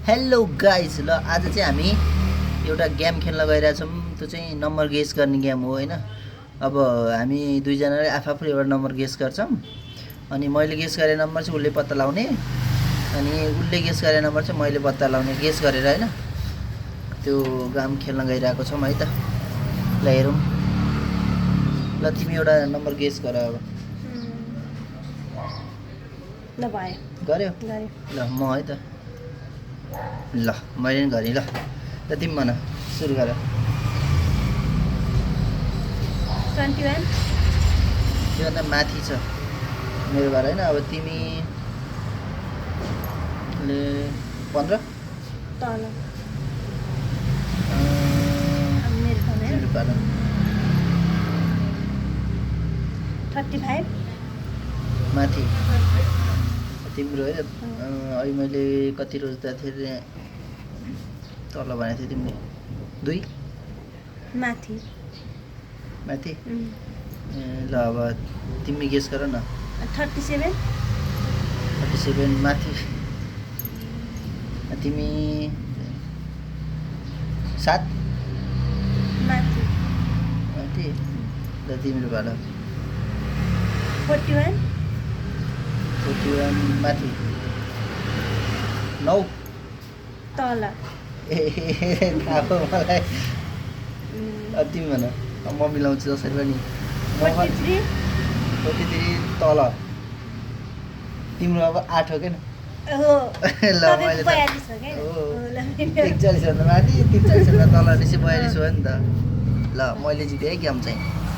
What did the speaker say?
Hello guys ल आज चाहिँ हामी एउटा गेम खेल्न गइरहेछौँ। त्यो चाहिँ नम्बर गेस गर्ने गेम हो होइन। अब हामी दुईजनाले आफू एउटा नम्बर गेस गर्छौँ। अनि मैले गेस गरे नम्बर चाहिँ उसले पत्ता लगाउने, अनि उसले गेस गरे नम्बर चाहिँ मैले पत्ता लगाउने, गेस गरेर होइन। त्यो गेम खेल्न गइरहेको छौँ है त। ल हेरौँ। ल तिमी एउटा नम्बर गेस गर अब। ल भयो गर्यो गरे ल म है त। ल मैले पनि गरेँ। ल तिमी भन, सुरु गर। 21 त्योभन्दा माथि छ मेरोबाट होइन। अब तिमी 15 तल अब मेरो ठाउँ है मेरोबाट 35 माथि तिम्रो है। अहिले मैले कति रोज्दा थिएँ अरे, तल भनेको थिएँ तिमीले 2 माथि माथि। ल अब तिमी गेस गर न। 37 37 माथि। तिमी 7 माथि माथि। ल तिम्रोबाट 41 41 माथि 9 तल ए थाहा भयो मलाई। अब तिमी भन, अब म मिलाउँछु जसरी पनि। 43 43 तल। तिम्रो अब 8 हो क्या। हो ल मैले 42 हो क्या। हो हो, ल 41 भन्दा माथि 43 भन्दा तल भनेपछि 42 हो नि त। ल मैले जितेँ है गेम चाहिँ।